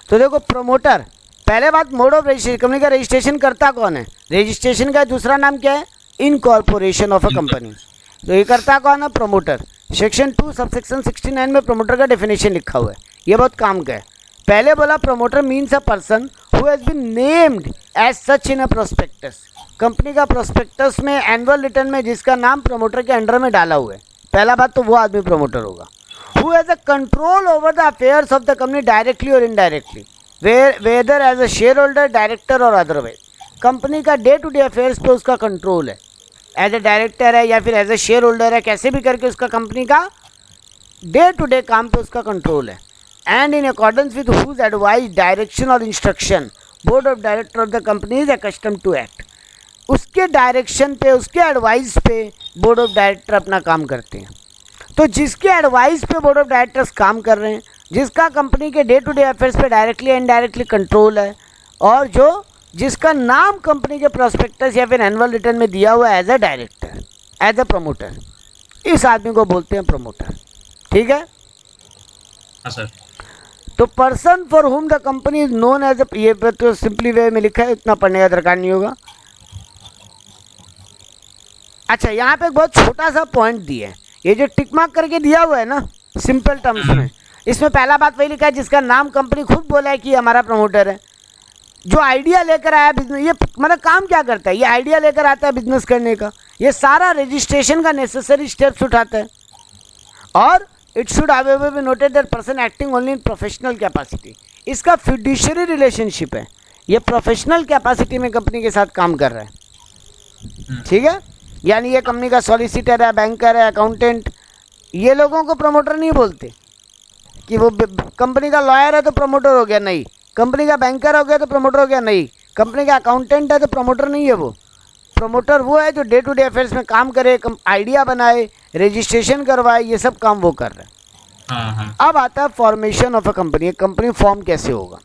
तो देखो प्रमोटर, पहले बात मोड ऑफ रजिस्ट्रेशन, कंपनी का रजिस्ट्रेशन करता कौन है, रजिस्ट्रेशन का दूसरा नाम क्या है, इनकॉर्पोरेशन ऑफ अ कंपनी। तो ये करता कौन है, प्रमोटर। सेक्शन 2 सबसेक्शन 69 में प्रमोटर का डेफिनेशन लिखा हुआ है, ये बहुत काम का है। पहले बोला promoter means a person who has been named as such in a prospectus, company का प्रोस्पेक्टस में एनुअल रिटर्न में जिसका नाम प्रमोटर के अंडर में डाला हुआ है, पहला बात तो वो आदमी प्रमोटर होगा। Who has a control over the affairs of the company directly और indirectly, whether as a share holder, director और अदरवाइज, कंपनी का डे टू डे अफेयर्स पे उसका कंट्रोल है, एज ए डायरेक्टर है या फिर एज ए शेयर होल्डर है, कैसे भी करके उसका कंपनी का डे टू डे काम पे उसका कंट्रोल है। And in accordance with whose advice, direction और instruction board of director of the company is accustomed to act, उसके डायरेक्शन पे, उसके एडवाइस पे बोर्ड ऑफ डायरेक्टर अपना काम करते हैं। तो जिसके एडवाइस पे बोर्ड ऑफ डायरेक्टर्स काम कर रहे हैं, जिसका कंपनी के डे टू डे अफेयर्स पे डायरेक्टली एंड इनडायरेक्टली कंट्रोल है, और जो जिसका नाम कंपनी के प्रोस्पेक्टस या फिर एनुअल रिटर्न में दिया हुआ है as a director, as a promoter, इस आदमी को बोलते हैं प्रमोटर। ठीक है? हाँ सर। तो person for whom the company is known as, ये तो सिंपली वे में लिखा है, इतना पढ़ने का दरकार नहीं होगा। अच्छा, यहाँ पे एक बहुत छोटा सा पॉइंट दिया है, ये जो टिक मार्क करके दिया हुआ है ना सिंपल टर्म्स में, इसमें पहला बात वही लिखा है जिसका नाम कंपनी खुद बोला है कि हमारा प्रमोटर है। जो आइडिया लेकर आया बिजनेस, ये मतलब काम क्या करता है, ये आइडिया लेकर आता है बिजनेस करने का, ये सारा रजिस्ट्रेशन का नेसेसरी स्टेप्स उठाता है, और it should however be noted that person acting only in professional capacity, इसका फिड्यूशियरी रिलेशनशिप है, ये प्रोफेशनल कैपेसिटी में कंपनी के साथ काम कर रहा है। ठीक है? यानी ये कंपनी का सॉलिसिटर है, बैंकर है, अकाउंटेंट, ये लोगों को प्रमोटर नहीं बोलते कि वो कंपनी का लॉयर है तो प्रमोटर हो गया, नहीं, कंपनी का बैंकर हो गया तो प्रमोटर हो गया, नहीं, कंपनी का अकाउंटेंट है तो प्रमोटर नहीं है। वो प्रमोटर वो है जो डे टू डे अफेयर्स में काम करे, आइडिया बनाए, रजिस्ट्रेशन करवाए, ये सब काम वो कर रहा है। अब आता है फॉर्मेशन ऑफ अ कंपनी, एक कंपनी फॉर्म कैसे होगा।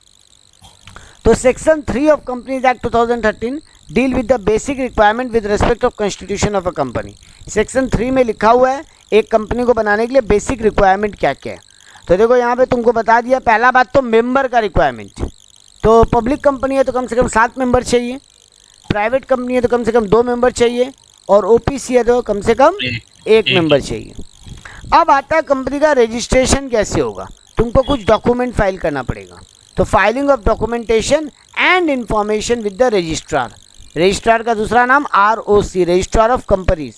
तो section 3 of companies act 2013 deal with the basic requirement with respect of constitution of a company. Section 3 में लिखा हुआ है एक कंपनी को बनाने के लिए बेसिक रिक्वायरमेंट क्या क्या है। तो देखो यहाँ पे तुमको बता दिया, पहला बात तो मेंबर का रिक्वायरमेंट। तो पब्लिक कंपनी है तो कम से कम 7 मेंबर चाहिए, प्राइवेट कंपनी है तो कम से कम 2 मेंबर चाहिए, और ओपीसी है तो कम से कम 1 मेंबर चाहिए। अब आता है कंपनी का रजिस्ट्रेशन कैसे होगा। तुमको कुछ डॉक्यूमेंट फाइल करना पड़ेगा, तो filing of documentation and information with the registrar. Registrar का दूसरा नाम ROC, registrar of companies.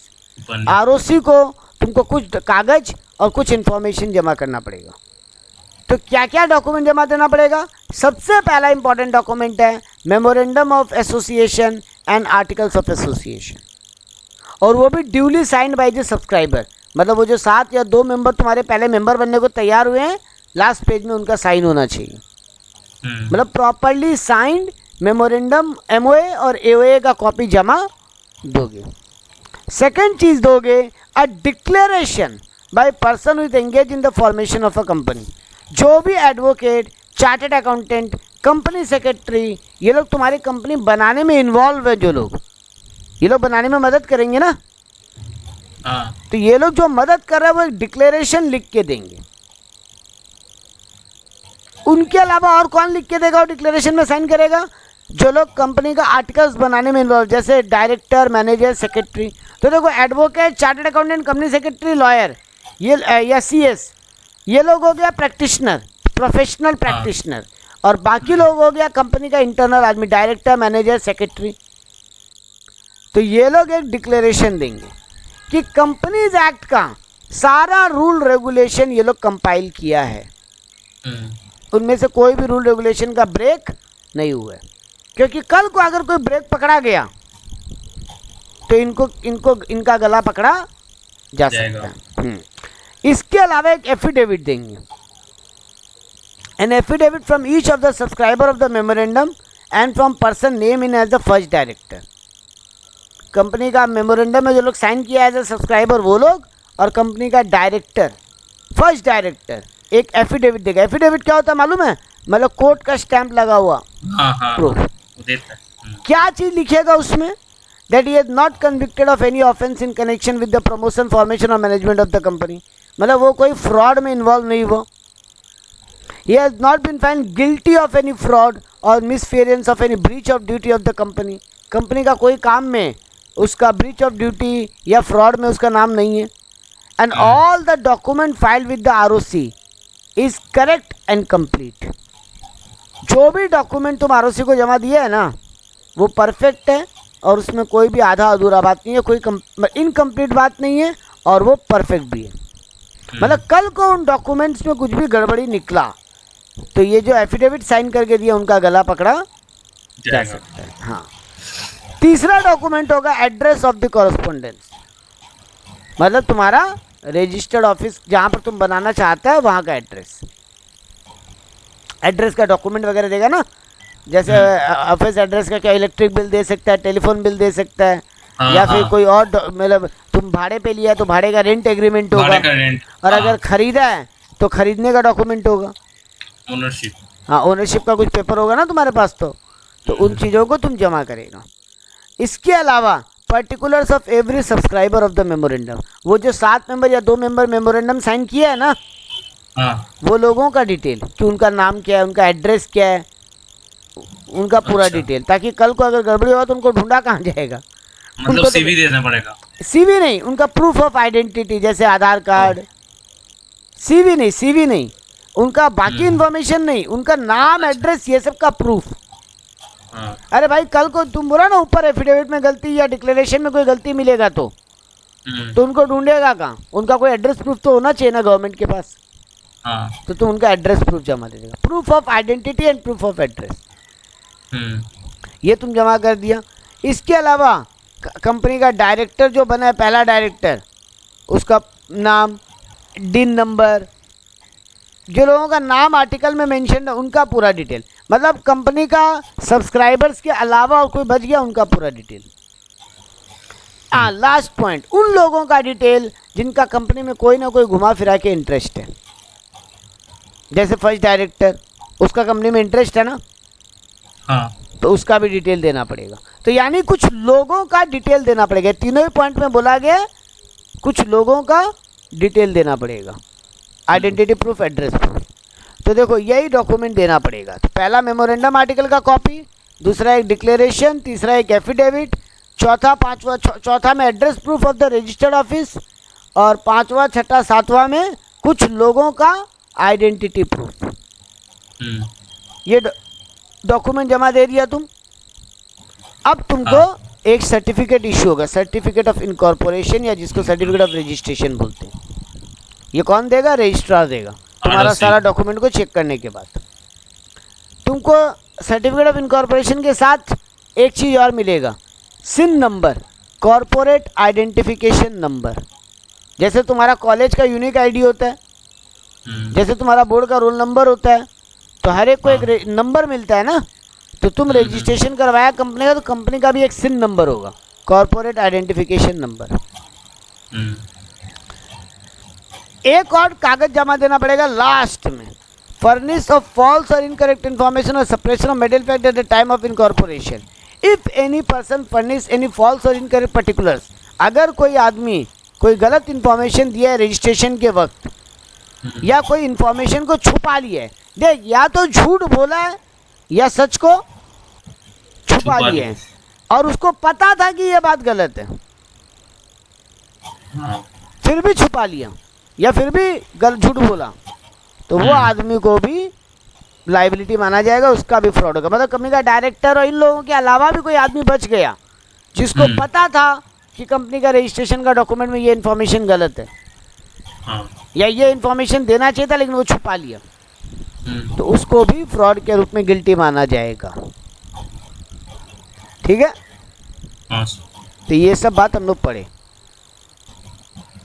ROC को तुमको कुछ कागज और कुछ इन्फॉर्मेशन जमा करना पड़ेगा। तो क्या क्या डॉक्यूमेंट जमा देना पड़ेगा। सबसे पहला इंपॉर्टेंट डॉक्यूमेंट है memorandum of association and articles of association, और वो भी duly signed by the subscriber. मतलब वो जो 7 या 2 मेंबर तुम्हारे पहले मेंबर बनने को तैयार हुए हैं, लास्ट पेज में उनका साइन होना चाहिए। मतलब प्रॉपरली साइंड मेमोरेंडम, MOA और AOA का कॉपी जमा दोगे। सेकेंड चीज दोगे a declaration by person with engage in the formation of a company. जो भी advocate, chartered accountant, company secretary, ये लोग तुम्हारी कंपनी बनाने में इन्वॉल्व है, जो लोग ये लोग बनाने में मदद करेंगे ना, तो ये लोग जो मदद कर रहे हैं वो एक डिक्लेरेशन लिख के देंगे। उनके अलावा और कौन लिख के देगा और डिक्लेरेशन में साइन करेगा? जो लोग कंपनी का आर्टिकल्स बनाने में इन्वॉल्व, जैसे डायरेक्टर, मैनेजर, सेक्रेटरी। तो देखो advocate, chartered accountant, company secretary, lawyer, ये या CS, ये लोग हो गया प्रैक्टिशनर, प्रोफेशनल प्रैक्टिशनर, और बाकी लोग हो गया कंपनी का इंटरनल आदमी, डायरेक्टर, मैनेजर, सेक्रेटरी। तो ये लोग एक डिक्लेरेशन देंगे कि कंपनीज एक्ट का सारा रूल रेगुलेशन ये लोग कंपाइल किया है, उनमें से कोई भी रूल रेगुलेशन का ब्रेक नहीं हुआ है। क्योंकि कल को अगर कोई ब्रेक पकड़ा गया तो इनका गला पकड़ा जा सकता है। इसके अलावा एक एफिडेविट देंगे, an affidavit from each of the subscriber of the memorandum and from person name in as the first director. Company का मेमोरेंडम में जो लोग साइन किया एज अ सब्सक्राइबर वो लोग, और कंपनी का डायरेक्टर, फर्स्ट डायरेक्टर, एक एफिडेविट देगा। एफिडेविट क्या होता है मालूम है? मतलब कोर्ट का स्टैंप लगा हुआ प्रूफ। क्या चीज लिखेगा उसमें? That he is not convicted of any offence in connection with the promotion, formation और मैनेजमेंट ऑफ द कंपनी। मतलब वो कोई फ्रॉड में इन्वॉल्व नहीं हुआ, he has not been found guilty of any fraud or misfeasance of any breach of duty of the company. Company का कोई काम में उसका breach of duty या fraud में उसका नाम नहीं है. And all the document filed with the ROC is correct and complete. जो भी डॉक्यूमेंट तुम ROC को जमा दिया है ना वो परफेक्ट है और उसमें कोई भी आधा अधूरा बात नहीं है, कोई इनकम्प्लीट बात नहीं है और वो परफेक्ट भी है. मतलब कल को उन डॉक्यूमेंट्स में कुछ भी गड़बड़ी निकला तो ये जो एफिडेविट साइन करके दिया उनका गला पकड़ा जा सकता है. हाँ. तीसरा डॉक्यूमेंट होगा एड्रेस ऑफ द कॉरेस्पोंडेंस. मतलब तुम्हारा रजिस्टर्ड ऑफिस जहाँ पर तुम बनाना चाहता है वहाँ का एड्रेस. एड्रेस का डॉक्यूमेंट वगैरह देगा ना, जैसे ऑफिस एड्रेस का क्या इलेक्ट्रिक बिल दे सकता है, टेलीफोन बिल दे सकता है, या फिर कोई और मतलब तुम भाड़े पे लिया तो भाड़े का रेंट एग्रीमेंट होगा, और अगर खरीदा है तो खरीदने का डॉक्यूमेंट होगा, ओनरशिप. हाँ ओनरशिप का कुछ पेपर होगा ना तुम्हारे पास, तो उन चीज़ों को तुम जमा करेगा. इसके अलावा particulars of every subscriber of the memorandum, वो जो 7 मेंबर या 2 मेंबर मेमोरेंडम साइन किया है ना, वो लोगों का डिटेल कि उनका नाम क्या है, उनका एड्रेस क्या है, उनका पूरा डिटेल, ताकि कल को अगर गड़बड़ी हो तो उनको ढूंढा कहाँ जाएगा. मतलब सीवी देना पड़ेगा. सीवी नहीं, उनका प्रूफ ऑफ आइडेंटिटी जैसे आधार कार्ड. सीवी नहीं, उनका बाकी इन्फॉर्मेशन नहीं, उनका नाम एड्रेस ये सब का प्रूफ. अरे भाई कल को तुम बोला ना ऊपर एफिडेविट में गलती या डिक्लेरेशन में कोई गलती मिलेगा तो उनको ढूंढेगा कहाँ. उनका कोई एड्रेस प्रूफ तो होना चाहिए ना गवर्नमेंट के पास. तो तुम उनका एड्रेस प्रूफ जमा दे देगा. Proof of identity and proof of address ये तुम जमा कर दिया. इसके अलावा कंपनी का डायरेक्टर जो बना है, पहला डायरेक्टर, उसका नाम, डिन नंबर, जो लोगों का नाम आर्टिकल में मेंशन है उनका पूरा डिटेल. मतलब कंपनी का सब्सक्राइबर्स के अलावा और कोई बच गया उनका पूरा डिटेल. लास्ट पॉइंट, उन लोगों का डिटेल जिनका कंपनी में कोई ना कोई घुमा फिरा के इंटरेस्ट है. जैसे फर्स्ट डायरेक्टर, उसका कंपनी में इंटरेस्ट है ना, तो उसका भी डिटेल देना पड़ेगा. तो यानी कुछ लोगों का डिटेल देना पड़ेगा. तीनों ही पॉइंट में बोला गया कुछ लोगों का डिटेल देना पड़ेगा. Identity proof, address proof. तो देखो यही डॉक्यूमेंट देना पड़ेगा. तो पहला मेमोरेंडम आर्टिकल का कॉपी, दूसरा एक डिक्लेरेशन, तीसरा एक एफिडेविट, चौथा में address proof of the registered office, और 5वां, 6वां, 7वां में कुछ लोगों का आइडेंटिटी प्रूफ. ये डॉक्यूमेंट जमा दे दिया तुम. अब तुमको एक सर्टिफिकेट इशू होगा, सर्टिफिकेट ऑफ इनकॉर्पोरेशन, या जिसको सर्टिफिकेट ऑफ रजिस्ट्रेशन बोलते हैं. ये कौन देगा? रजिस्ट्रार देगा. तुम्हारा सारा डॉक्यूमेंट को चेक करने के बाद तुमको सर्टिफिकेट ऑफ इनकॉर्पोरेशन के साथ एक चीज़ और मिलेगा, सिन नंबर, कॉर्पोरेट आइडेंटिफिकेशन नंबर. जैसे तुम्हारा कॉलेज का यूनिक आईडी होता है, जैसे तुम्हारा बोर्ड का रोल नंबर होता है, तो हर एक को एक नंबर मिलता है ना. तो तुम रजिस्ट्रेशन करवाया कंपनी का, तो कंपनी का भी एक सिन नंबर होगा, कॉर्पोरेट आइडेंटिफिकेशन नंबर. एक और कागज जमा देना पड़ेगा लास्ट में, फर्निश ऑफ फॉल्स और इनकरेक्ट इन्फॉर्मेशन और suppression of metal fact at the time of incorporation. If any person furnish any false और इनकरेक्ट पर्टिकुलर्स, अगर कोई आदमी कोई गलत इन्फॉर्मेशन दिया है रजिस्ट्रेशन के वक्त, या कोई इन्फॉर्मेशन को छुपा लिया है, देख या तो झूठ बोला है या सच को छुपा लिया है, और उसको पता था कि ये बात गलत है, फिर भी छुपा लिया या फिर भी झूठ बोला, तो वो आदमी को भी लाइबिलिटी माना जाएगा, उसका भी फ्रॉड होगा. मतलब कंपनी का डायरेक्टर और इन लोगों के अलावा भी कोई आदमी बच गया जिसको पता था कि कंपनी का रजिस्ट्रेशन का डॉक्यूमेंट में ये इन्फॉर्मेशन गलत है, या ये इन्फॉर्मेशन देना चाहिए था लेकिन वो छुपा लिया, तो उसको भी फ्रॉड के रूप में गिल्टी माना जाएगा. ठीक है. तो ये सब बात हम लोग पढ़े.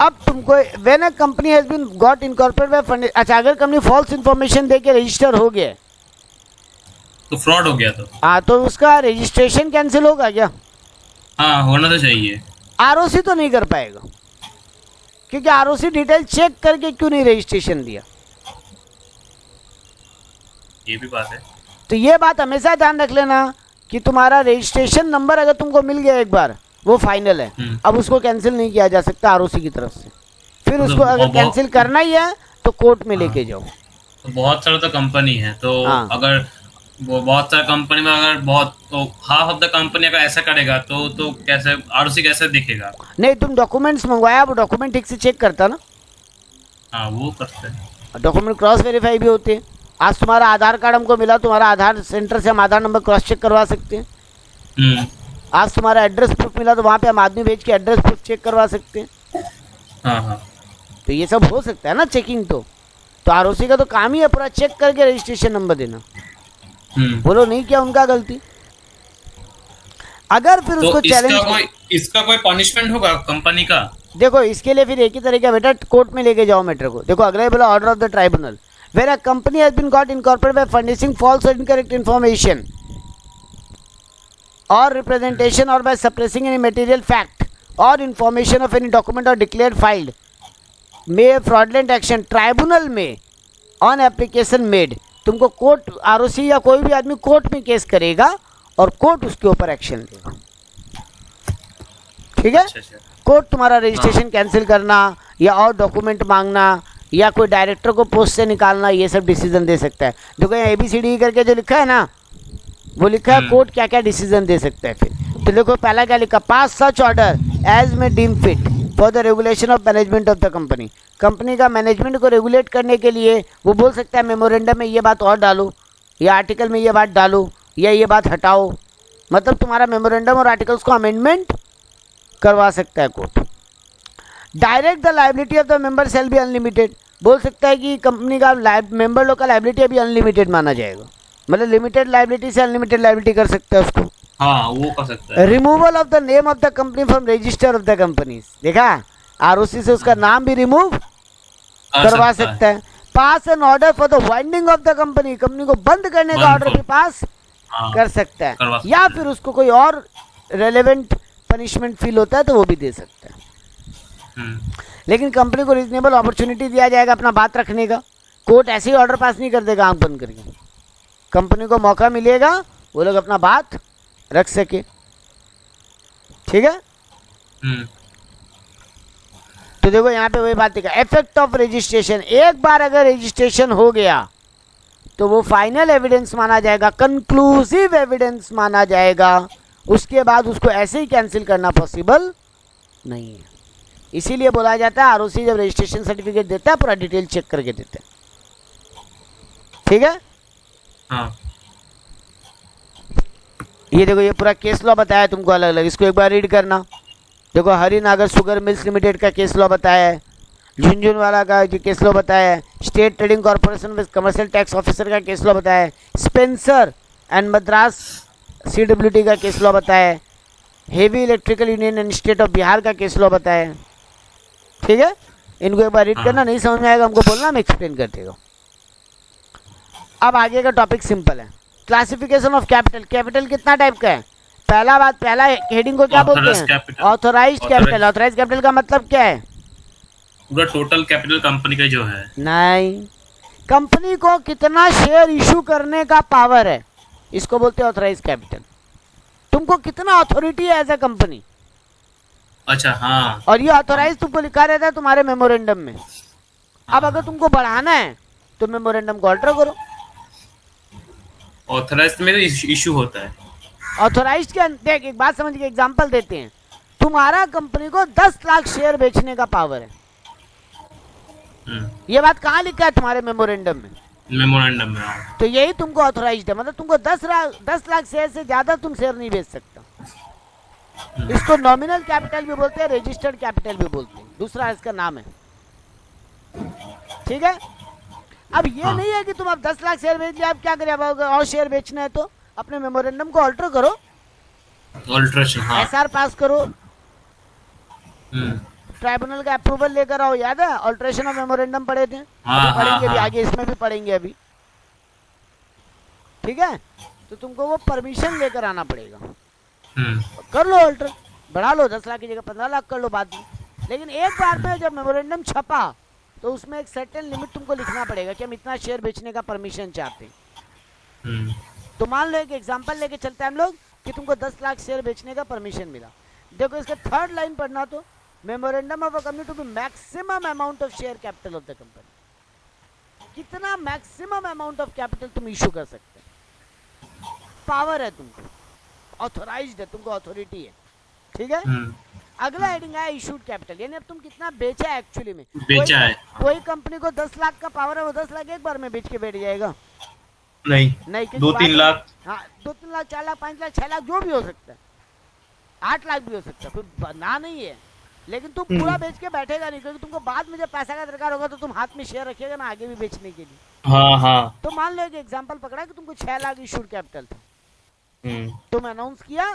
अब तुमको when a company has been got incorporated by fund, अच्छा अगर कंपनी फॉल्स इन्फॉर्मेशन देके रजिस्टर हो गया तो फ्रॉड हो गया, तो उसका रजिस्ट्रेशन कैंसिल होगा क्या? होना तो चाहिए. आरओसी तो नहीं कर पाएगा, क्योंकि आरओसी डिटेल चेक करके क्यों नहीं रजिस्ट्रेशन दिया. ये भी बात है. तो ये बात हमेशा ध्यान रख लेना कि तुम्हारा रजिस्ट्रेशन नंबर अगर तुमको मिल गया एक बार, वो फाइनल है. अब उसको कैंसिल नहीं किया जा सकता आरओसी की तरफ से. फिर उसको अगर कैंसिल करना ही है तो कोर्ट में लेके जाओ. तो बहुत सारा तो कंपनी है, तो हाँ अगर वो बहुत सारा कंपनी में अगर बहुत तो हाफ ऑफ द कंपनी अगर ऐसा करेगा तो कैसे आरओसी कैसे दिखेगा? नहीं, तुम डॉक्यूमेंट्स मंगवाया, वो डॉक्यूमेंट ठीक से चेक करता ना, हाँ वो करते हैं। डॉक्यूमेंट क्रॉस वेरीफाई भी होते हैं। आज तुम्हारा आधार कार्ड हमको मिला, तुम्हारा आधार सेंटर से हम आधार नंबर क्रॉस चेक करवा सकते हैं। हम्म। आज तुम्हारा एड्रेस प्रूफ मिला तो वहाँ पे हम आदमी भेज के एड्रेस प्रूफ चेक करवा सकते हैं। हाँ हाँ। तो ये सब हो सकता है ना चेकिंग। तो आरओसी का तो काम ही है पूरा चेक करके रजिस्ट्रेशन नंबर देना। बोलो नहीं क्या उनका गलती? अगर फिर तो उसको चैलेंज, इसका कोई पनिशमेंट होगा कंपनी का? देखो इसके लिए फिर एक ही तरीका बेटा, कोर्ट में लेके जाओ मैटर को। देखो अगला ही बोला order of the tribunal where a company has been got incorporated by furnishing false और incorrect information or representation or by suppressing any material fact or information of any document or declared filed may fraudulent action tribunal में on application made। तुमको court, ROC या कोई भी आदमी court में case करेगा और कोर्ट उसके ऊपर एक्शन लेगा। ठीक है? अच्छा। कोर्ट तुम्हारा रजिस्ट्रेशन कैंसिल करना या और डॉक्यूमेंट मांगना या कोई डायरेक्टर को पोस्ट से निकालना, ये सब डिसीजन दे सकता है। देखो यहाँ ABCD करके जो लिखा है ना, वो लिखा है कोर्ट क्या क्या डिसीजन दे सकता है। फिर तो देखो पहला क्या लिखा, pass such order as may deem fit for the regulation of management of the company. Company का मैनेजमेंट को रेगुलेट करने के लिए वो बोल सकता है मेमोरेंडम में ये बात और डालो, या आर्टिकल में ये बात डालो, या ये बात हटाओ। मतलब तुम्हारा मेमोरेंडम और आर्टिकल्स को अमेंडमेंट करवा सकता है court. Direct the liability of the member shall be unlimited, बोल सकता है कि कंपनी का मेंबर लोग का लाइबिलिटी अभी अनलिमिटेड माना जाएगा। मतलब लिमिटेड लाइबिलिटी से अनलिमिटेड लाइबिलिटी कर सकता है उसको। हाँ वो कर सकता है। Removal of the name of the company from register of the companies, देखा आरओसी से उसका नाम भी रिमूव करवा सकता है। Pass an order for the winding of the company, company को बंद करने का ऑर्डर भी पास कर सकता है। या फिर उसको कोई और रेलेवेंट पनिशमेंट फील होता है तो वो भी दे सकता है। लेकिन कंपनी को रीजनेबल अपॉर्चुनिटी दिया जाएगा अपना बात रखने का। कोर्ट ऐसे ही ऑर्डर पास नहीं कर देगा आंख बंद करके। कंपनी को मौका मिलेगा वो लोग अपना बात रख सके। ठीक है? तो देखो यहाँ पे वही बात देखा, इफेक्ट ऑफ रजिस्ट्रेशन। एक बार अगर रजिस्ट्रेशन हो गया तो वो फाइनल एविडेंस माना जाएगा, कंक्लूसिव एविडेंस माना जाएगा। उसके बाद उसको ऐसे ही कैंसिल करना पॉसिबल नहीं है। इसीलिए बोला जाता है आरओसी जब रजिस्ट्रेशन सर्टिफिकेट देता है पूरा डिटेल चेक करके देता है। ठीक है? हाँ। ये देखो ये पूरा केस लॉ बताया तुमको अलग अलग, इसको एक बार रीड करना। देखो हरिनागर शुगर मिल्स लिमिटेड का केस लॉ बताया है, झुंझुनवाला का जो केस लॉ बताया है, state trading corporation with commercial tax officer का केस लॉ बताया है, स्पेंसर एंड मद्रास CWT का केस लॉ बताया है, heavy electrical union and state of Bihar का केस लॉ बताया है। ठीक है? इनको एक बार रीड करना, नहीं समझ में आएगा हमको बोलना, हम एक्सप्लेन करते हो। अब आगे का टॉपिक सिंपल है, क्लासिफिकेशन ऑफ कैपिटल। कैपिटल कितना टाइप का है? पहला हेडिंग को क्या बोलते हैं? Authorised capital. ऑथोराइज्ड कैपिटल का मतलब क्या है? पूरा टोटल कैपिटल कंपनी का जो है। नहीं, कंपनी को कितना शेयर इशू करने का पावर है, इसको बोलते हैं ऑथोराइज्ड कैपिटल। तुमको कितना अथॉरिटी है एज ए कंपनी। अच्छा हाँ। और ये ऑथोराइज तुमको लिखा रहता है तुम्हारे मेमोरेंडम में। अब अगर तुमको बढ़ाना है तो मेमोरेंडम को अल्टर करो। ऑथराइज्ड में तो इशू होता है। ऑथोराइज्ड के देख, एक बात समझ के एग्जांपल देते हैं। तुम्हारा कंपनी को 10 लाख शेयर बेचने का पावर है। ये बात कहाँ लिखा है तुम्हारे मेमोरेंडम में? मेमोरेंडम में। तो यही तुमको ऑथोराइज्ड है। मतलब तुमको 10 लाख शेयर से ज्यादा तुम शेयर नहीं बेच सकता। इसको नॉमिनल कैपिटल भी बोलते हैं, रजिस्टर्ड कैपिटल भी बोलते हैं, दूसरा इसका नाम है। ठीक है? अब ये नहीं है कि तुम अब 10 लाख शेयर बेच लिया, अब क्या करें? अब और शेयर बेचना है तो अपने मेमोरेंडम को अल्टर करो, अल्ट्रेशन, हाँ। SR पास करो, ट्राइब्यूनल का अप्रूवल लेकर आओ। याद है अल्ट्रेशन ऑफ मेमोरेंडम पढ़े थे? पढ़ेंगे भी आगे, इसमें भी पढ़ेंगे अभी। ठीक है? तो तुमको वो परमिशन लेकर आना पड़ेगा। कर लो अल्टर, बढ़ा लो, 10 लाख की जगह 15 लाख कर लो बाद में। लेकिन एक बार में जब मेमोरेंडम छपा तो उसमें एक सर्टेन लिमिट तुमको लिखना पड़ेगा कि हम इतना शेयर बेचने का परमिशन चाहते हैं। तो मान लो एक एग्जांपल लेके चलते हैं हम लोग कि तुमको 10 लाख शेयर बेचने का परमिशन मिला। देखो इसका 3rd लाइन पढ़ना, तो memorandum of a company to be maximum amount of share capital of the company. कितना मैक्सिमम अमाउंट ऑफ कैपिटल तुम इशू कर सकते हैं, पावर है तुमको, ऑथोराइज्ड है, तुमको अथॉरिटी है, ठीक है। अगला हेडिंग है इशूड कैपिटल, यानी अब तुम कितना बेचा है एक्चुअली में। बेचा है। कोई कंपनी को 10 लाख का पावर है, वो 10 लाख एक बार में बेच के बैठ जाएगा? नहीं, नहीं, 2-3 लाख। हाँ, 2-3 लाख, 4 लाख, 5 लाख, 6 लाख, जो भी हो सकता है, 8 लाख भी हो सकता है, कोई ना नहीं है। लेकिन तुम पूरा बेच के बैठेगा नहीं, क्योंकि तुमको बाद में जब पैसा का दरकार होगा तो तुम हाथ में शेयर रखिएगा ना आगे भी बेचने के लिए। हाँ हाँ। तो मान लो एक एग्जांपल पकड़ा कि तुमको 6 लाख इशूड कैपिटल था, तुम अनाउंस किया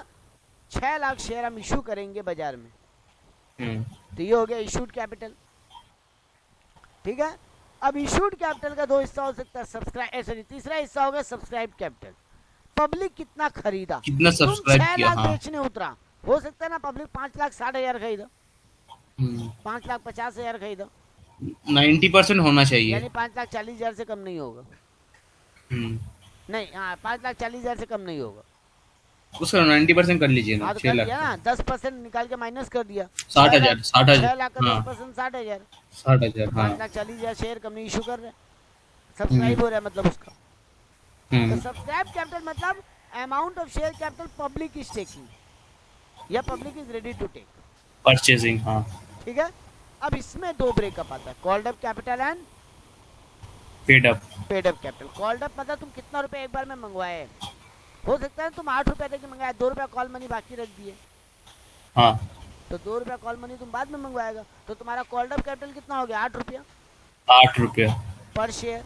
6 लाख शेयर हम इशू करेंगे बाजार में, तो ये हो गया इशूड कैपिटल, ठीक है। अब इशूड कैपिटल का दो हिस्सा हो सकता है, सब्सक्राइब, सॉरी, तीसरा हिस्सा होगा सब्सक्राइब कैपिटल। पब्लिक कितना खरीदा, कितना सब्सक्राइब किया, 6 लाख हाँ। बेचने उतरा, हो सकता है ना पब्लिक 5,60,000 खरीदा, 5,50,000 खरीदा, 90% होना चाहिए, यानी 5,40,000 से कम नहीं होगा। नहीं, हाँ, 5,40,000 से कम नहीं होगा। उसका 90% कर लीजिए ना, हाँ, तो 6 कर लाख दिया ना, 10% निकाल के माइनस कर दिया, 60,000, 6 लाख का हाँ। 10% 60,000, 60,000 हाँ। 5,40,000 शेयर कंपनी इशू कर रहे, सब्सक्राइब हो रहा है मतलब उसका। तो सब्सक्राइब कैपिटल मतलब amount of share capital public is taking या public is ready to take, purchasing हाँ। ठीक है। अब इसमें दो ब्रेकअप आता है, called up capital and paid up. Paid up capital. Called up मतलब तुम कितना रुपए एक बार में मंगवाए, हो सकता है तुम 8 रुपए देके मंगाया, 2 रुपया कॉल मनी बाकी रख दिए, हाँ, तो 2 रुपया कॉल मनी तुम बाद में मंगवाएगा, तो तुम्हारा कॉल्ड अप कैपिटल कितना हो गया, 8 रुपया 8 रुपया पर शेयर।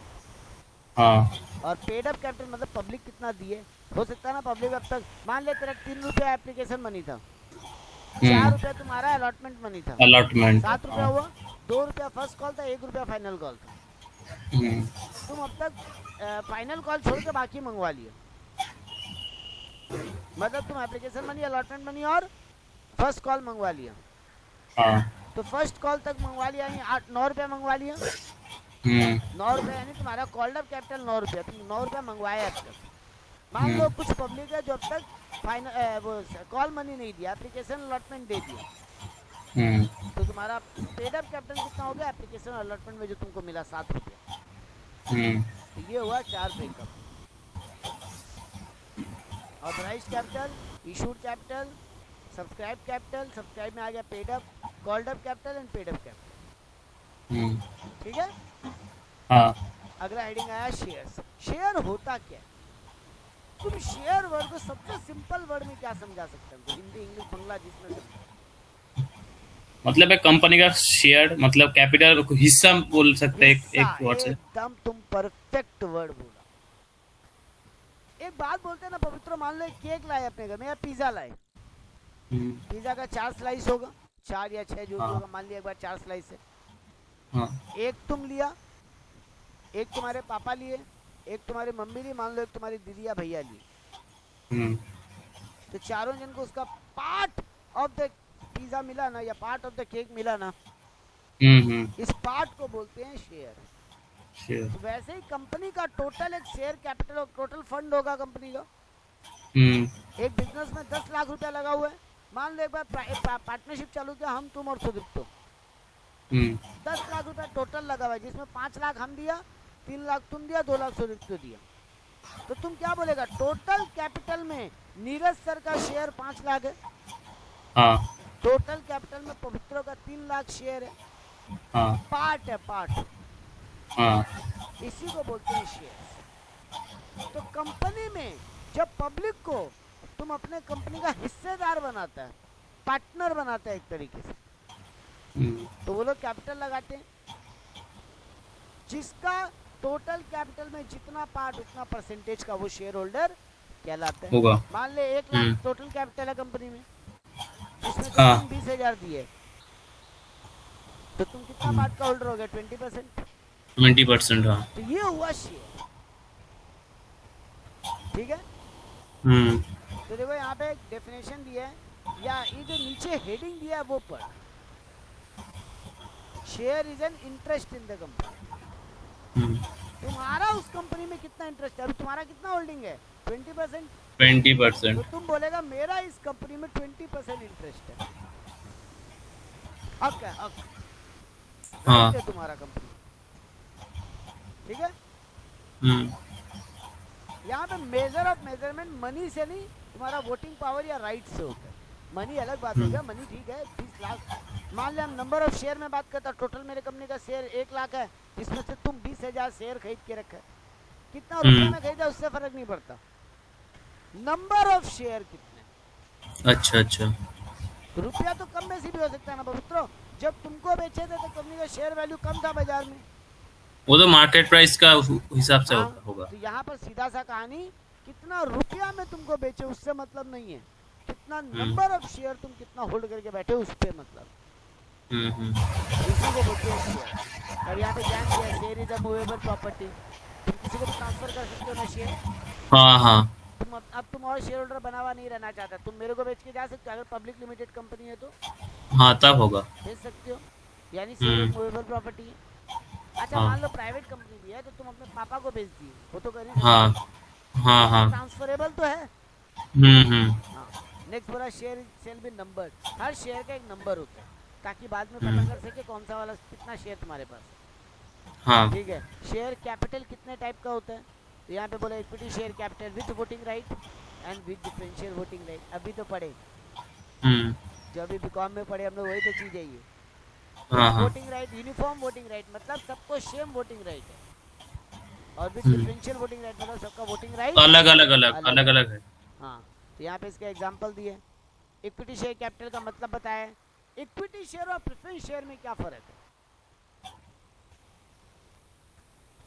हाँ। और पेड अप कैपिटल मतलब पब्लिक कितना दिए, हो सकता है ना पब्लिक अब तक, मान ले तेरा 3 रुपया एप्लीकेशन मनी था, 4 रुपया तुम्हारा अलॉटमेंट मनी था, अलॉटमेंट 7 रुपया हुआ, 2 रुपया फर्स्ट कॉल था, 1 रुपया फाइनल कॉल था। तुम अब तक फाइनल कॉल छोड़ के बाकी मंगवा लिया, मतलब तुम एप्लीकेशन मनी, अलॉटमेंट मनी और फर्स्ट कॉल मंगवा लिया। हाँ। तो फर्स्ट कॉल तक मंगवा लिया, यानी 9 रुपया मंगवा लिया, 9 रुपया, यानी तुम्हारा कॉल्ड अप कैपिटल 9 रुपया, तुम 9 रुपया मंगवाया अब तक। मान लो कुछ पब्लिक है जो अब तक फाइनल वो कॉल मनी नहीं दिया, एप्लीकेशन अलॉटमेंट दे दिया, तो तुम्हारा पेड अप कैपिटल कितना हो गया, एप्लीकेशन अलॉटमेंट में जो तुमको मिला 7 रुपया। तो ये हुआ 4 breakup, authorised capital, issued capital, subscribe capital, subscribe में आ गया paid up, called up capital and paid up capital, ठीक है। हाँ। अगला हेडिंग आया शेयर्स। शेयर होता क्या है, तुम शेयर वर्ड को सबसे सिंपल वर्ड में क्या समझा सकते हो, हिंदी इंग्लिश बंगला जिसमें से? मतलब एक कंपनी का शेयर मतलब कैपिटल को हिस्सा बोल सकते हैं एक वर्ड से। एकदम तुम परफेक्ट वर्ड बोला। एक बात बोलते हैं ना पवित्र, मान लो केक लाए अपने घर में या पिज्जा लाए, पिज्जा का 4 स्लाइस होगा, 4 या 6 जो भी होगा, मान लिया एक बार 4 स्लाइस है, एक तुम लिया, एक तुम्हारे पापा लिए, एक तुम्हारी मम्मी ली, मान लो एक तुम्हारी दीदी या भैया लिए, तो चारों जन को उसका पार्ट ऑफ द पिज्जा मिला ना, या पार्ट ऑफ द केक मिला ना, इस पार्ट को बोलते हैं शेयर। तो वैसे ही कंपनी का टोटल एक शेयर कैपिटल और टोटल फंड होगा कंपनी का। एक बिजनेस में 10 लाख रुपया लगा हुआ है, मान लो एक बार पार्टनरशिप चालू किया, हम तुम और सुदीप्तो, 10 लाख रुपया टोटल लगा हुआ है, जिसमें 5 लाख हम दिया, 3 लाख तुम दिया, 2 लाख सुदीप्तो दिया। तो तुम क्या बोलेगा, टोटल कैपिटल में नीरज सर का शेयर 5 लाख है, हाँ। टोटल कैपिटल में पवित्रों का 3 लाख शेयर है, हाँ। पार्ट है, पार्ट, हाँ। इसी को बोलते हैं शेयर। तो कंपनी में जब पब्लिक को तुम अपने कंपनी का हिस्सेदार बनाता है, पार्टनर बनाता है एक तरीके से, तो वो लोग कैपिटल लगाते हैं, जिसका टोटल कैपिटल में जितना पार्ट उतना परसेंटेज का वो शेयर होल्डर कहलाता है। मान ले 1 लाख टोटल कैपिटल है कंपनी में, जिसमें तुम 20,000 दिए, तो तुम कितना पार्ट का होल्डर हो गया, 20%। 20% हाँ। तो ये हुआ शेयर, ठीक है। तो देखो यहाँ पे एक डेफिनेशन दिया है, या ये जो नीचे हेडिंग दिया है वो पढ़, share is an interest in the company. तुम्हारा उस कंपनी में कितना इंटरेस्ट है, अभी तुम्हारा कितना होल्डिंग है, 20%। 20%। तो तुम बोलेगा मेरा इस कंपनी में 20% इंटरेस्ट है, हक है, हक, हाँ। है तुम्हारा कंपनी। ठीक है। हम्म यहाँ पे मेजर ऑफ मेजरमेंट मनी से नहीं, तुम्हारा वोटिंग पावर या राइट से होता है। मनी अलग बात हो हम्म गया, मनी ठीक है 20 लाख। मान लिया हम नंबर ऑफ शेयर में बात करता, टोटल मेरे कंपनी का शेयर 1 लाख है, जिसमें से तुम 20,000 शेयर खरीद के रखा है। कितना रुपए में खरीदा उससे फर्क नहीं पड़ता, नंबर ऑफ शेयर कितने। अच्छा अच्छा। रुपया तो कम में से भी हो सकता है ना पवित्रो। जब तुमको बेचे थे तो कंपनी का शेयर वैल्यू कम था बाजार में। वो तो मार्केट प्राइस का हिसाब से हाँ, होगा। तो यहाँ पर सीधा सा कहानी, कितना रुपया में तुमको बेचे उससे मतलब नहीं है, कितना नंबर ऑफ शेयर तुम कितना होल्ड करके बैठे उस पे मतलब, इसी को बोलते हैं शेयर। और यहाँ पे ध्यान दिया, share is a movable property, तुम किसी को भी ट्रांसफर कर सकते हो ना शेयर। हाँ हाँ। अब तुम और शेयर होल्डर बना हुआ नहीं रहना चाहता, तुम मेरे को बेच के जा सकते हो, अगर पब्लिक लिमिटेड कंपनी है तो हाँ तब होगा। बेच सकते हो, यानी शेयर एक मूवेबल प्रॉपर्टी है। अच्छा हाँ मान लो प्राइवेट कंपनी भी है तो तुम अपने पापा को बेच दिए, वो तो कर ही हाँ हाँ हाँ। ट्रांसफरेबल तो है। हम्म। नेक्स्ट बोला शेयर सेल भी नंबर, हर शेयर का एक नंबर होता है ताकि बाद में पता हम्म। कर सके कौन सा वाला कितना शेयर तुम्हारे पास है। हाँ। ठीक है। शेयर कैपिटल कितने टाइप का होता है, तो यहाँ पे बोला equity share capital with voting right and with differential voting right. अभी तो पढ़े, जो अभी बीकॉम में पढ़े हम लोग, वही तो चीज है ये। हाँ हाँ। Voting right, uniform voting right मतलब सबको सेम वोटिंग राइट है, और विद डिफरेंशियल वोटिंग राइट मतलब सबका वोटिंग राइट अलग अलग अलग अलग अलग है। हाँ, तो यहाँ पे इसका एग्जांपल दिए। इक्विटी शेयर कैपिटल का मतलब बताया। इक्विटी शेयर और प्रेफरेंस शेयर में क्या फर्क है?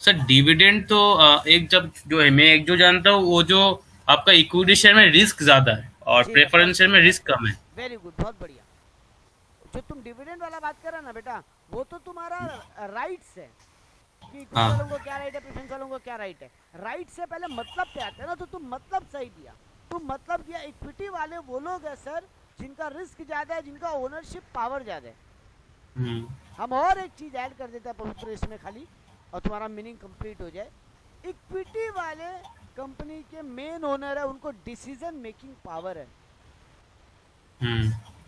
सर डिविडेंड तो एक जब जो है मैं एक जो जानता हूँ वो जो आपका इक्विटी शेयर में रिस्क ज्यादा है और ठीक है, प्रेफरेंस शेयर में रिस्क कम है। वेरी गुड, बहुत बढ़िया। जो तुम डिविडेंड वाला बात कर रहे हो ना बेटा, वो तो तुम्हारा राइट्स है कि इक्विटी हाँ। वालों को क्या राइट है, प्रेफरेंस वालों को क्या राइट है। राइट से पहले मतलब पे आते हैं ना, तो तुम मतलब सही दिया। तुम मतलब दिया इक्विटी वाले वो लोग है सर जिनका रिस्क ज्यादा है, जिनका ओनरशिप पावर ज्यादा है। हम और एक चीज ऐड कर देते हैं पवित्र इसमें खाली, और तुम्हारा मीनिंग कंप्लीट हो जाए। इक्विटी वाले कंपनी के मेन ओनर है, उनको डिसीजन मेकिंग पावर है।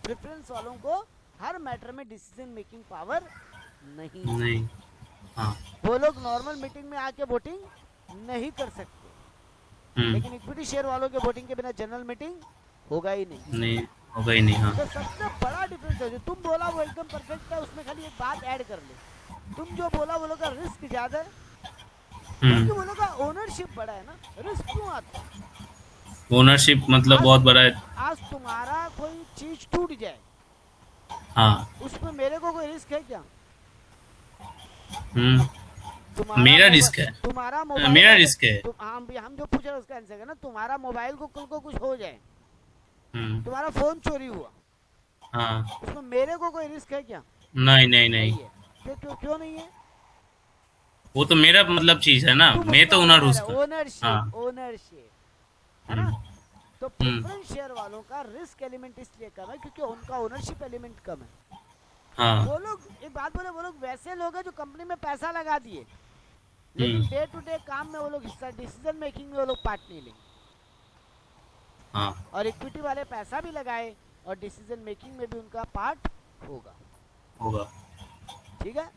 प्रेफरेंस वालों को हर मैटर में डिसीजन मेकिंग पावर नहीं है। नहीं। हाँ। वो लोग नॉर्मल मीटिंग में आके वोटिंग नहीं कर सकते, लेकिन इक्विटी शेयर वालों के वोटिंग के बिना जनरल मीटिंग होगा ही नहीं। नहीं होगा ही नहीं। हाँ। तो सबसे बड़ा डिफरेंस है, जो तुम बोला वो एकदम परफेक्ट है, उसमें खाली एक बात ऐड कर ले। तुम जो बोला वो लोग का रिस्क ज्यादा है, क्योंकि वो लोग का ओनरशिप बड़ा है ना, रिस्क क्यों आता है? ओनरशिप मतलब बहुत बड़ा है। आज तुम्हारा कोई चीज टूट जाए, हाँ। उसमें मेरे को कोई रिस्क है क्या? मेरा रिस्क है। तुम्हारा मोबाइल, मेरा रिस्क है। हम जो पूछ रहे हैं उसका आंसर है ना, तुम्हारा मोबाइल को कल को कुछ हो जाए, तुम्हारा फोन चोरी हुआ, हाँ। उसमें मेरे को कोई रिस्क है क्या? नहीं नहीं नहीं। क्यों नहीं है? वो तो मेरा मतलब चीज है ना, मैं तो ओनर हूँ उसका। ओनरशिप, ओनरशिप है ना। तो प्रेफरेंस शेयर वालों का रिस्क एलिमेंट इसलिए कम है क्योंकि उनका ओनरशिप एलिमेंट कम है। हाँ। वो लोग, एक बात बोले, वो लोग वैसे लोग हैं जो कंपनी में पैसा लगा दिए, लेकिन डे टू डे काम में वो लोग हिस्सा, डिसीजन मेकिंग में वो लोग पार्ट नहीं लेंगे। हाँ। और इक्विटी वाले पैसा भी लगाए और डिसीजन मेकिंग में भी उनका पार्ट होगा। ठीक है।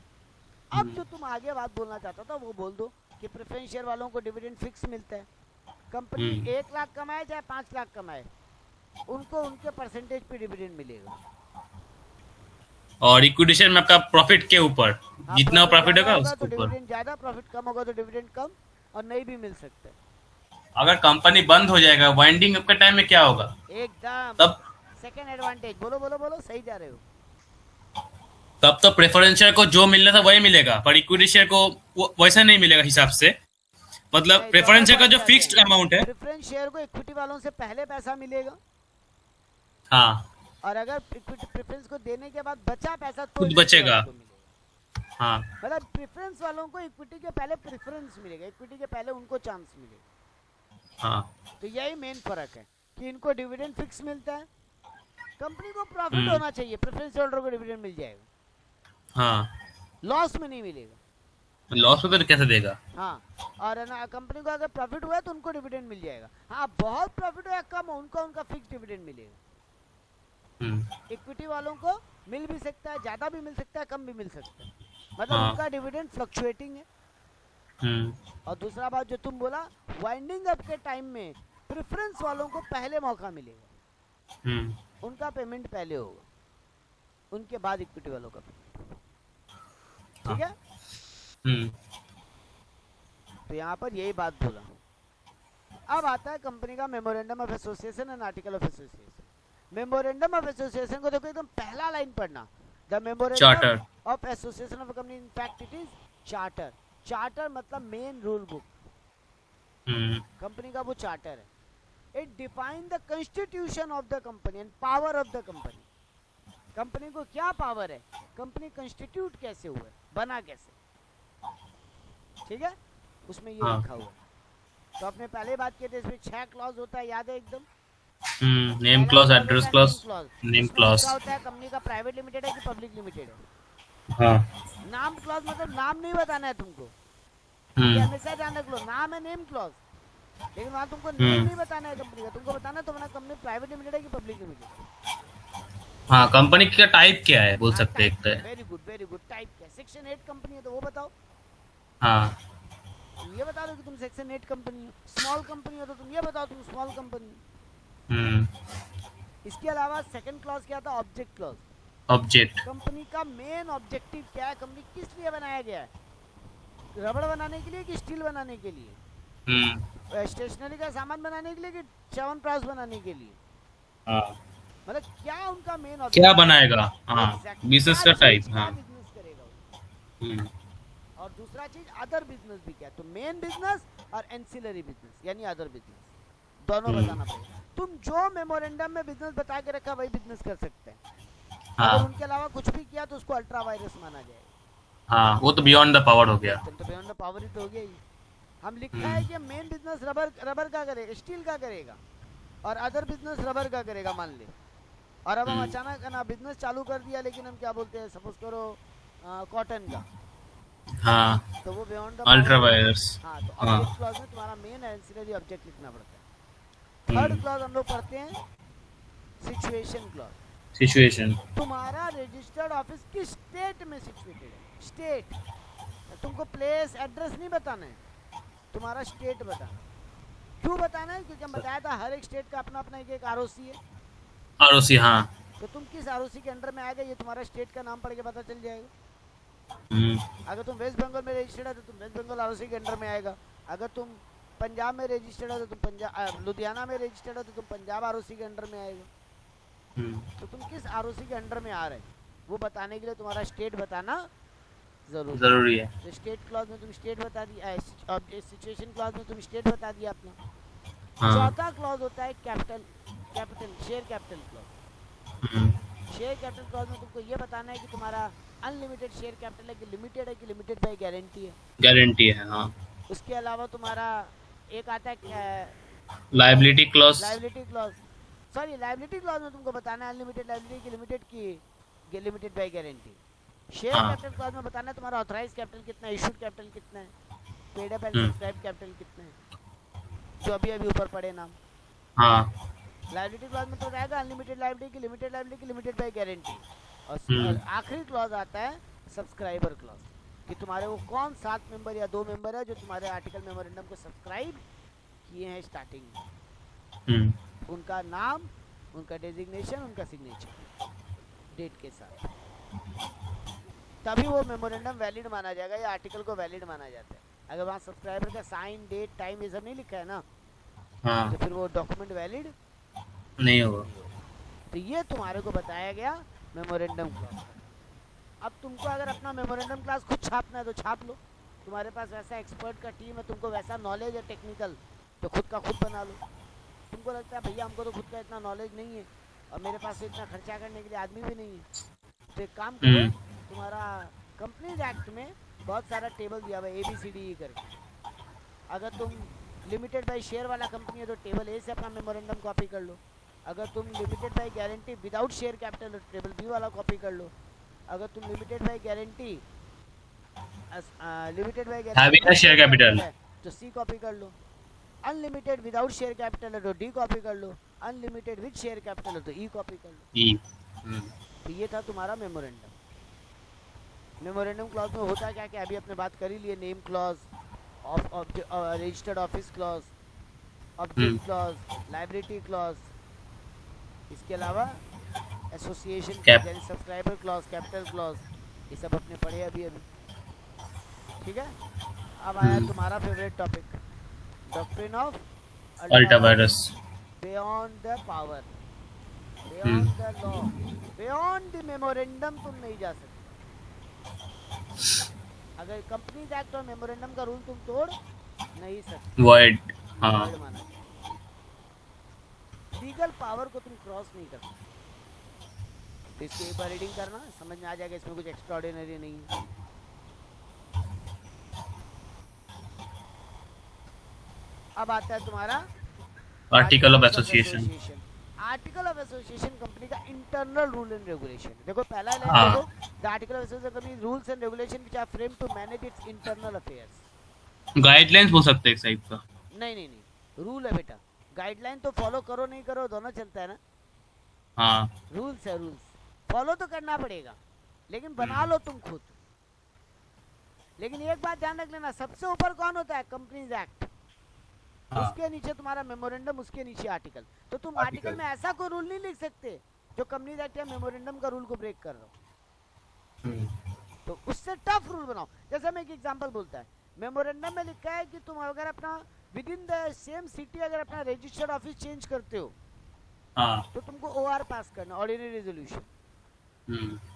अब जो तुम आगे बात बोलना चाहता था वो बोल दो कि प्रेफरेंस शेयर वालों को डिविडेंड फिक्स मिलता है। कंपनी 1 लाख कमाए चाहे 5 लाख कमाए, उनको उनके परसेंटेज पे डिविडेंड मिलेगा। और इक्विटी शेयर में आपका प्रॉफिट के ऊपर, जितना प्रॉफिट होगा उसके तो ऊपर। डिविडेंड ज्यादा, प्रॉफिट कम होगा तो डिविडेंड कम, और नहीं भी मिल सकते। अगर कंपनी बंद हो जाएगा वाइंडिंग अप के टाइम में क्या होगा? एकदम तब सेकंड एडवांटेज, बोलो बोलो बोलो, सही जा रहे हो। तब तो प्रेफरेंस शेयर को जो मिलना था वही मिलेगा, पर इक्विटी शेयर को वैसा नहीं मिलेगा हिसाब से। मतलब प्रेफरेंस शेयर का जो फिक्स्ड अमाउंट है, प्रेफरेंस शेयर को इक्विटी वालों से पहले पैसा मिलेगा, हाँ, और अगर इक्विटी प्रेफरेंस को देने के बाद बचा पैसा तो खुद बचेगा। हाँ। मतलब प्रेफरेंस वालों को इक्विटी के पहले प्रेफरेंस मिलेगा, इक्विटी के पहले उनको चांस मिलेगा। हाँ। तो यही मेन फर्क है कि इनको डिविडेंड फिक्स मिलता है, कंपनी को प्रॉफिट होना चाहिए, प्रेफरेंस होल्डर को डिविडेंड मिल जाएगा। हाँ। लॉस में नहीं मिलेगा। लॉस में तो कैसे देगा? हाँ, और ना कंपनी को अगर प्रॉफिट हुआ है तो उनको डिविडेंड मिल जाएगा। हाँ, बहुत प्रॉफिट हुआ कम, उनका फिक्स डिविडेंड मिलेगा। इक्विटी वालों को मिल भी सकता है, ज्यादा भी मिल सकता है, कम भी मिल सकता है, मतलब उनका डिविडेंड फ्लक्चुएटिंग है। और दूसरा बात जो तुम बोला, वाइंडिंग अप के टाइम में प्रेफरेंस वालों को पहले मौका मिलेगा, उनका पेमेंट पहले होगा, उनके बाद इक्विटी वालों का पेमेंट। ठीक है, तो यहाँ पर यही बात बोला। अब आता है कंपनी का memorandum of association and article of association. Memorandum of association को देखो एकदम पहला लाइन पढ़ना, the memorandum of association of a company in fact it is charter. Charter मतलब मेन रूल बुक, कंपनी का वो चार्टर है। It define the constitution of the company and power of the company. Company को क्या power है, company constitute कैसे हुआ है, बना कैसे, ठीक है, उसमें ये लिखा हुआ है। तो आपने पहले बात की थी, इसमें 6 क्लॉज होता है, याद है एकदम, name clause, address clause, name clause होता है कंपनी का प्राइवेट लिमिटेड है कि पब्लिक लिमिटेड है। हाँ, नाम क्लॉज मतलब नाम नहीं बताना है तुमको, हमेशा ध्यान रख लो, नाम है नेम क्लॉज, लेकिन वहाँ तुमको नेम नहीं बताना है कंपनी का, तुमको बताना है तुम्हारा कंपनी प्राइवेट लिमिटेड है कि पब्लिक लिमिटेड। हाँ, कंपनी का टाइप क्या है बोल सकते हैं। Very good very good, type क्या, सेक्शन 8 कंपनी है तो वो बताओ। हाँ, तुम ये बता दो कि तुम सेक्शन 8 कंपनी हो। स्मॉल कंपनी हो तो तुम ये बताओ तुम स्मॉल कंपनी। इसके अलावा सेकंड क्लॉज क्या था, ऑब्जेक्ट क्लॉज। ऑब्जेक्ट, कंपनी का मेन ऑब्जेक्टिव क्या है, कंपनी किस लिए बनाया गया है, रबड़ बनाने के लिए कि स्टील बनाने के लिए, स्टेशनरी का सामान बनाने के लिए कि च्यवनप्राश बनाने के लिए, मतलब क्या उनका मेन ऑब्जेक्टिव, क्या बनाएगा, हाँ, बिजनेस का टाइप, हाँ, बिजनेस करेगा। और दूसरा चीज अदर बिजनेस भी क्या है, तो मेन बिजनेस और एंसिलरी बिजनेस यानी अदर बिजनेस, दोनों बताना पड़ेगा। तुम जो मेमोरेंडम में बिजनेस बता के रखा वही बिजनेस कर सकते हैं, अगर उनके अलावा कुछ भी किया तो उसको अल्ट्रा वायरस माना जाएगा। हाँ, वो तो बियॉन्ड द पावर हो गया, तो बियॉन्ड द पावर ही तो हो गया ही। हम लिखा है कि मेन बिजनेस रबर का करेगा, स्टील का करेगा, और अदर बिजनेस रबर का करेगा मान ले, और अब हम अचानक ना बिजनेस चालू कर दिया, लेकिन हम क्या बोलते हैं, सपोज करो कॉटन का, हाँ, तो वो बियॉन्ड द अल्ट्रा वायरस। हाँ, तो ऑब्जेक्ट क्लॉज में तुम्हारा मेन एंसिलरी ऑब्जेक्ट लिखना पड़ता है। थर्ड क्लॉज हम लोग पढ़ते हैं सिचुएशन क्लॉज। सिचुएशन, तुम्हारा रजिस्टर्ड ऑफिस किस स्टेट में सिचुएटेड है, स्टेट, तुमको प्लेस एड्रेस नहीं बताना है, तुम्हारा स्टेट बताना। क्यों बताना है, क्योंकि हम बताया था हर एक स्टेट का अपना अपना एक आरओसी है, आरओसी, हाँ, तो तुम किस आरओसी के अंडर में आएगा ये तुम्हारा स्टेट का नाम पढ़ के पता चल जाएगा। अगर तुम वेस्ट बंगाल में रजिस्टर्ड है तो तुम वेस्ट बंगाल आरओसी के अंडर में आएगा, अगर तुम पंजाब में रजिस्टर्ड है तो तुम पंजाब, लुधियाना में रजिस्टर्ड है तो तुम पंजाब आरओसी के अंडर में आएगा। तो तुम किस आरओसी के अंडर में आ रहे हैं वो बताने के लिए तुम्हारा स्टेट बताना जरूरी है। तो स्टेट क्लॉज में तुम स्टेट बता दिया, सिचुएशन क्लॉज में तुम स्टेट बता दिया अपना। चौथा क्लॉज होता है capital share capital clause. Share capital clause में तुमको ये बताना है कि तुम्हारा अनलिमिटेड शेयर कैपिटल है कि लिमिटेड बाय गारंटी है, गारंटी है, हाँ। उसके अलावा तुम्हारा एक आता है लायबिलिटी क्लॉज, लायबिलिटी क्लॉज में तुमको बताना है अनलिमिटेड लायबिलिटी की limited by guarantee. Share capital clause में बताना है तुम्हारा ऑथराइज कैपिटल कितना है, इशूड कैपिटल कितना है, paid up and subscribe capital कितना है, जो अभी ऊपर पड़े नाम। हाँ, लायबिलिटी क्लॉज में तो रहेगा अनलिमिटेड लायबिलिटी की लिमिटेड बाय गारंटी। और आखिरी क्लॉज आता है सब्सक्राइबर क्लॉज, कि तुम्हारे वो कौन 7 मेंबर या 2 मेंबर है जो तुम्हारे आर्टिकल मेमोरेंडम को सब्सक्राइब किए हैं स्टार्टिंग में, उनका नाम, उनका डेजिग्नेशन, उनका सिग्नेचर डेट के साथ, तभी वो मेमोरेंडम वैलिड माना जाएगा या आर्टिकल को वैलिड माना जाता है। अगर वहाँ सब्सक्राइबर का साइन, डेट, टाइम ये सब नहीं लिखा है ना, तो फिर वो डॉक्यूमेंट वैलिड नहीं होगा। तो ये तुम्हारे को बताया गया मेमोरेंडम क्लॉज। अब तुमको अगर अपना मेमोरेंडम क्लॉज खुद छापना है तो छाप लो, तुम्हारे पास वैसा एक्सपर्ट का टीम है, तुमको वैसा नॉलेज है टेक्निकल, तो खुद का खुद बना लो। तुमको लगता है भैया हमको तो खुद का इतना नॉलेज नहीं है और मेरे पास तो इतना खर्चा करने के लिए आदमी भी नहीं है, तो एक काम करो, तुम्हारा कंपनीज एक्ट में बहुत सारा टेबल दिया हुआ है ABCDE करके। अगर तुम लिमिटेड बाय शेयर वाला कंपनी है तो टेबल ए से अपना मेमोरेंडम कॉपी कर लो, अगर तुम limited by guarantee without share capital table B वाला कॉपी कर लो, अगर तुम limited by guarantee share capital तो सी कॉपी कर लो, अनलिमिटेड विदाउट शेयर कैपिटल है तो डी कॉपी कर लो, अनलिमिटेड विद शेयर कैपिटल है तो ई कॉपी कर लो। तो ये था तुम्हारा मेमोरेंडम। मेमोरेंडम क्लॉज में होता क्या क्या अभी अपने बात कर ही लिए, name clause, registered office clause, object clause, liability clause, इसके अलावा एसोसिएशन Cap. यानी सब्सक्राइबर क्लॉज, कैपिटल क्लॉज, ये सब अपने पढ़े अभी अभी। ठीक है, अब आया तुम्हारा favourite topic, doctrine of ultra vires. Beyond the power, beyond the law, beyond the memorandum तुम नहीं जा सकते। अगर कंपनीज एक्ट और मेमोरेंडम का रूल तुम तोड़ नहीं सकते, वॉइड। हाँ void माना जाएगा। लीगल पावर को तुम क्रॉस नहीं कर सकते। तो इसकी एक बार रीडिंग करना, समझ में आ जाएगा, इसमें कुछ एक्स्ट्राऑर्डिनरी नहीं है। अब आता है तुम्हारा article of association. Article of association company का इंटरनल रूल एंड रेगुलेशन। देखो पहला हाँ। लाइन देखो, the article of association company rules and regulation which are frame to manage its internal affairs. Guidelines बोल सकते हैं एक टाइप का। नहीं नहीं नहीं, रूल है बेटा, गाइडलाइन तो फॉलो करो नहीं करो दोनों चलता है ना। हाँ रूल्स है, रूल्स फॉलो तो करना पड़ेगा, लेकिन बना लो तुम खुद। लेकिन एक बात ध्यान रख लेना, सबसे ऊपर कौन होता है? कंपनीज एक्ट, हाँ। उसके नीचे तुम्हारा मेमोरेंडम, उसके नीचे आर्टिकल। तो तुम आर्टिकल में ऐसा कोई रूल नहीं लिख सकते जो कंपनीज एक्ट या मेमोरेंडम का रूल को ब्रेक कर रहा हो। तो उससे टफ रूल बनाओ। जैसे मैं एक एग्जांपल बोलता है, मेमोरेंडम में लिखा है कि तुम अगर अपना with in the same city अगर अपना रजिस्टर्ड ऑफिस चेंज करते हो हाँ। तो तुमको ओआर पास करना, ऑर्डिनरी रेजोल्यूशन।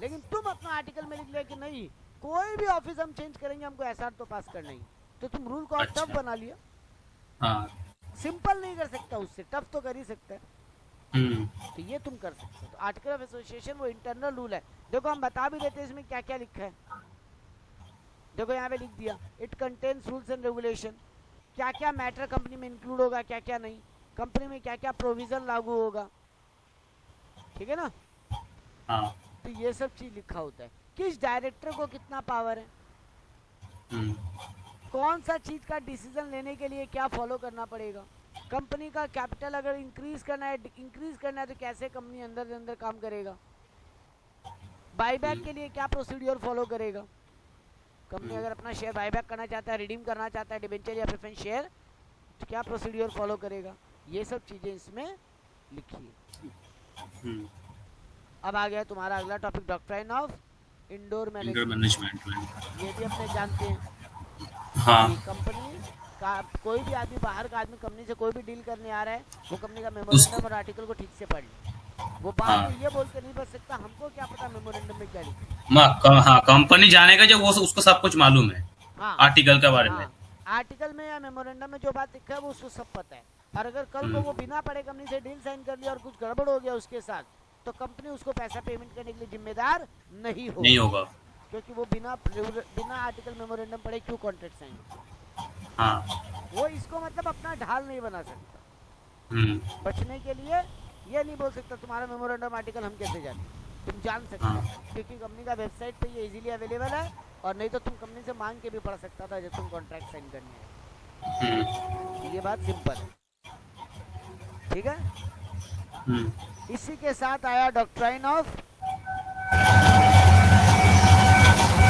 लेकिन तुम अपना आर्टिकल में लिख लिया कि नहीं, कोई भी ऑफिस हम चेंज करेंगे हमको एसआर तो पास करना ही। तो तुम रूल को अच्छा। टफ बना लिया। हाँ। सिंपल नहीं कर सकता, उससे टफ तो कर ही सकता है। तो ये तुम कर सकते हो। तो आर्टिकल ऑफ एसोसिएशन वो इंटरनल रूल है। देखो हम बता भी देते हैं इसमें क्या क्या लिखा है। देखो यहाँ पे लिख दिया, it contains rules and regulation, क्या क्या मैटर कंपनी में इंक्लूड होगा, क्या क्या नहीं, कंपनी में क्या क्या प्रोविजन लागू होगा। ठीक है ना? हाँ। तो ये सब चीज लिखा होता है, किस डायरेक्टर को कितना पावर है, कौन सा चीज का डिसीजन लेने के लिए क्या फॉलो करना पड़ेगा, कंपनी का कैपिटल अगर इंक्रीज करना है तो कैसे कंपनी अंदर अंदर काम करेगा, बाईबैक के लिए क्या प्रोसीड्यूर फॉलो करेगा, कंपनी अगर अपना शेयर बाईबैक करना चाहता है, रिडीम करना चाहता है डिबेंचर या प्रेफरेंस शेयर, तो क्या प्रोसीड्यूर फॉलो करेगा। ये सब चीजें इसमें लिखी है। अब आ गया तुम्हारा अगला topic, doctrine of indoor management. ये भी अपने जानते हैं। हाँ। कंपनी का कोई भी आदमी, बाहर का आदमी कंपनी से कोई भी डील करने आ रहा है, वो कंपनी का मेमोरेंडम और आर्टिकल को ठीक से पढ़ ले। वो बात ये बोल के नहीं बच सकता हमको क्या पता मेमोरेंडम में क्या लिखा है। हाँ, कंपनी जाने का जब वो उसको सब कुछ मालूम है। हाँ, आर्टिकल के बारे में, आर्टिकल में या मेमोरेंडम में जो बात लिखा है वो उसको सब पता है। और अगर कल को वो बिना पढ़े कंपनी से डील साइन कर लिया और कुछ गड़बड़ हो गया उसके साथ, तो कंपनी उसको पैसा पेमेंट करने के लिए जिम्मेदार नहीं होगा, क्योंकि वो बिना आर्टिकल मेमोरेंडम पढ़े क्यों कॉन्ट्रैक्ट साइन। हाँ। वो इसको मतलब अपना ढाल नहीं बना सकता। बचने के लिए ये नहीं बोल सकता तुम्हारा मेमोरेंडम आर्टिकल हम कैसे जाने, तुम जान सकते हो क्योंकि कंपनी का वेबसाइट पे ये इजीली अवेलेबल है। और नहीं तो तुम कंपनी से मांग के भी पढ़ सकता था जब तुम कॉन्ट्रैक्ट साइन करने आए। ये बात सिंपल है, ठीक है। इसी के साथ आया डॉक्ट्राइन ऑफ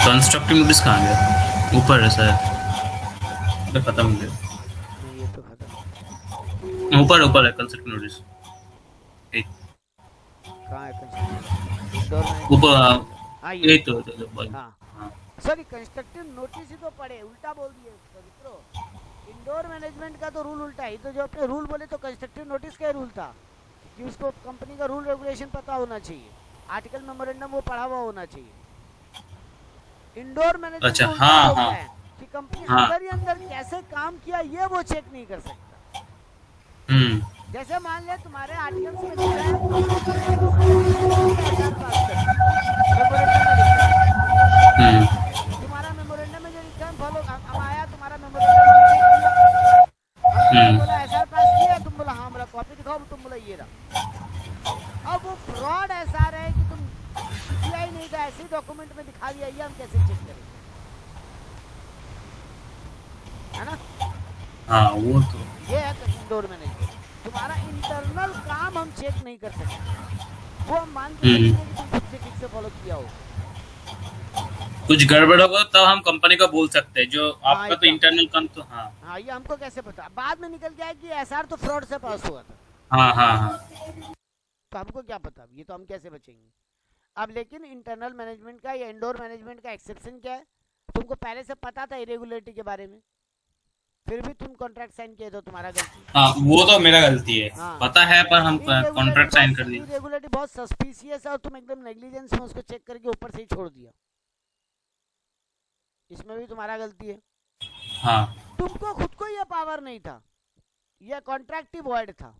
कंस्ट्रक्टिव नोटिस। कहाँ गया? ऊपर है शायद, तो खत्म हो गया। ये तो खत्म, ऊपर है कंस्ट्रक्टिव नोटिस। कहाँ है ऊपर? हाँ ये तो हाँ सॉरी, कंस्ट्रक्टिव नोटिस ही तो पढ़े, उल्टा बोल दिए उसको मित्रों। इंडोर मैनेजमेंट का तो रूल उल्टा है, तो जो अपने रूल बोले तो कंस्ट्रक्टिव नोटिस का रूल था कि उसको कंपनी का रूल रेगुलेशन पता होना चाहिए, आर्टिकल मेमोरेंडम वो पढ़ा हुआ होना चाहिए। इंडोर मैनेजमेंट अच्छा, हाँ कि कंपनी अंदर ही अंदर कैसे काम किया ये वो चेक नहीं कर सकता। जैसे मान लिया तुम्हारे आर्टिकल्स में लिखा है तुम्हारा मेमोरेंडम में जो लिखा है फॉलो हम आया, तुम्हारा मेमोरेंडम बोला एसआर पास किया, तुम बोला हाँ, बोला कॉपी दिखाओ, तुम बोला ये रहा। अब वो फ्रॉड एसआर है कि तुम किया ही नहीं था, ऐसे ही डॉक्यूमेंट में दिखा दिया, ये हम कैसे चेक करें, है ना? हाँ, वो तो ये है इंडोर मैनेजमेंट। तुम्हारा इंटरनल काम हम चेक नहीं कर सकते, वो हम मान के कि तुम खुद से ठीक से फॉलो किया हो। कुछ गड़बड़ होगा तब हम कंपनी को बोल सकते हैं, जो हाँ, आपका तो एकदम। इंटरनल काम तो हाँ हाँ, ये हमको कैसे पता? बाद में निकल गया कि एसआर तो फ्रॉड से पास हुआ था, हाँ हाँ हाँ तो हमको क्या पता? ये तो हम कैसे बचेंगे? अब लेकिन इंटरनल मैनेजमेंट का या इंडोर मैनेजमेंट का एक्सेप्शन क्या है? तुमको पहले से पता था इरेगुलरिटी के बारे में, फिर भी तुम कॉन्ट्रैक्ट साइन किए तो तुम्हारा गलती। हाँ, वो तो मेरा गलती है, हाँ। पता है, पर हम कॉन्ट्रैक्ट साइन कर दिए। इरेगुलरिटी बहुत सस्पिशियस है और तुम एकदम नेग्लिजेंस में उसको चेक करके ऊपर से ही छोड़ दिया, इसमें भी तुम्हारा गलती है। हाँ, तुमको खुद को यह पावर नहीं था, यह कॉन्ट्रैक्ट ही वॉइड था।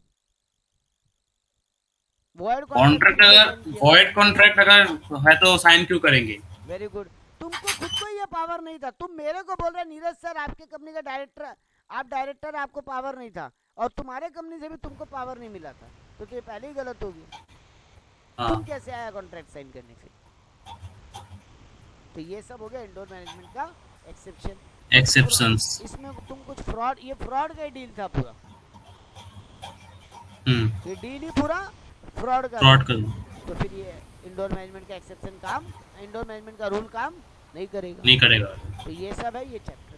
वॉइड कॉन्ट्रैक्ट अगर है तो साइन क्यों करेंगे? Very good. तुमको खुद को यह पावर नहीं था, तुम मेरे को बोल रहे नीरज सर आपके कंपनी का डायरेक्टर, आप डायरेक्टर, आपको पावर नहीं था, और तुम्हारे कंपनी से भी तुमको पावर नहीं मिला था, तो ये पहले ही गलत हो गया। हाँ, तुम कैसे आया कॉन्ट्रैक्ट साइन करने से? तो ये सब हो गया इंडोर मैनेजमेंट का एक्सेप्शंस। इसमें तुम कुछ फ्रॉड, ये फ्रॉड का डील था पूरा, ये डील ही पूरा फ्रॉड का फ्रॉड कर तो फिर ये इंडोर मैनेजमेंट का एक्सेप्शन काम, इंडोर मैनेजमेंट का रूल काम नहीं करेगा। नहीं करेगा। तो ये सब है ये चैप्टर।